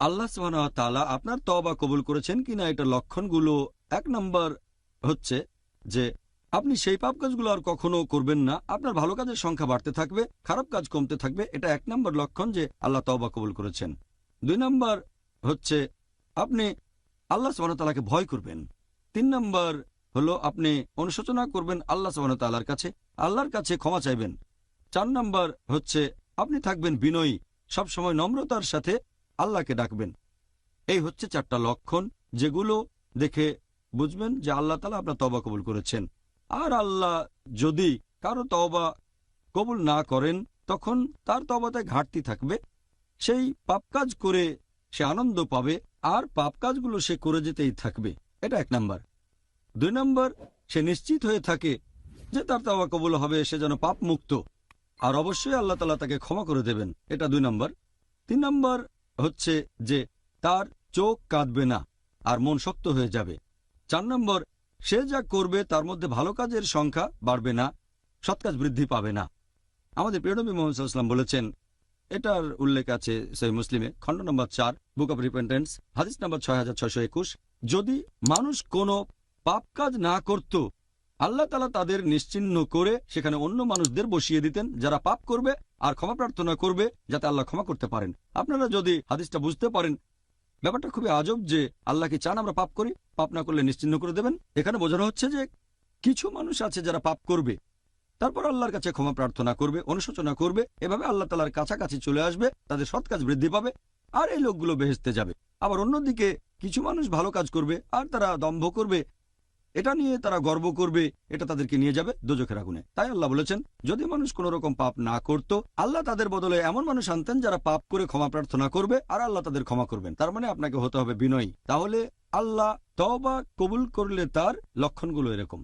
আল্লাহ সুবহানাহু ওয়া তাআলা আপনার তওবা কবুল করেছেন কিনা এটা লক্ষণগুলো, এক নম্বর হচ্ছে যে আপনি সেই পাপ কাজগুলো আর কখনো করবেন না, আপনার ভালো কাজের সংখ্যা বাড়তে থাকবে, খারাপ কাজ কমতে থাকবে। এটা এক নম্বর লক্ষণ যে আল্লাহ তওবা কবুল করেছেন। দুই নম্বর হচ্ছে আপনি আল্লাহ সুবহানাহু ওয়া তাআলাকে ভয় করবেন। তিন নম্বর হলো আপনি অনুশোচনা করবেন আল্লাহ সুবহানাহু ওয়া তাআলার কাছে, আল্লাহর কাছে ক্ষমা চাইবেন। চার নম্বর হচ্ছে আপনি থাকবেন বিনয়ী, সবসময় নম্রতার সাথে আল্লাহকে ডাকবেন। এই হচ্ছে চারটা লক্ষণ, যেগুলো দেখে বুঝবেন যে আল্লাহ তাআলা আপনার তওবা কবুল করেছেন। আর আল্লাহ যদি কারো তওবা কবুল না করেন, তখন তার তওবাতে ঘাটতি থাকবে, সেই পাপ কাজ করে সে আনন্দ পাবে, আর পাপ কাজগুলো সে করে যেতেই থাকবে। এটা এক নাম্বার। দুই নম্বর, সে নিশ্চিত হয়ে থাকে যে তার তওবা কবুল হবে, সে যেন পাপ মুক্ত, আর অবশ্যই আল্লাহ তাআলা তাকে ক্ষমা করে দেবেন। এটা দুই নম্বর। তিন নম্বর হচ্ছে যে তার চোখ কাঁদবে না আর মন শক্ত হয়ে যাবে। চার নম্বর, সে যা করবে তার মধ্যে ভালো কাজের সংখ্যা বাড়বে না, সৎ কাজ বৃদ্ধি পাবে না। আমাদের প্রিয় নবী মুহাম্মদ সাল্লাল্লাহু আলাইহি ওয়াসাল্লাম বলেছেন, এটার উল্লেখ আছে সহিহ মুসলিমে, খণ্ড নম্বর 4, বুক অব রিপেন্টেন্স, হাদিস নম্বর 6621, যদি মানুষ কোনো পাপ কাজ না করত, আল্লাহ তাআলা তাদের নিশ্চিহ্ন করে সেখানে অন্য মানুষদের বসিয়ে দিতেন যারা পাপ করবে আর ক্ষমা প্রার্থনা করবে যাতে আল্লাহ ক্ষমা করতে পারেন। আপনারা যদি হাদিসটা বুঝতে পারেন, ব্যাপারটা খুবই আজব যে আল্লাহ কি চান আমরা পাপ করি, পাপ না করলে নিশ্চিহ্ন করে দেবেন। এখানে বোঝানো হচ্ছে যে কিছু মানুষ আছে যারা পাপ করবে, তারপর আল্লাহর কাছে ক্ষমা প্রার্থনা করবে, অনুশোচনা করবে, এভাবে আল্লাহ তাআলার কাছাকাছি চলে আসবে, তাদের সৎ কাজ বৃদ্ধি পাবে, আর এই লোকগুলো বেহেশতে যাবে। আবার অন্যদিকে কিছু মানুষ ভালো কাজ করবে আর তারা দম্ভ করবে, এটা নিয়ে তারা গর্ব করবে, এটা তাদেরকে নিয়ে যাবে দোজখের আগুনে। তাই আল্লাহ বলেছেন, যদি মানুষ কোন রকম পাপ না করত, আল্লাহ তাদের বদলে এমন মানুষ আনতেন যারা পাপ করে ক্ষমা প্রার্থনা করবে আর আল্লাহ তাদের ক্ষমা করবেন। তার মানে আপনাকে হতে হবে বিনয়ী। তাহলে আল্লাহ তওবা কবুল করলে তার লক্ষণগুলো এরকম।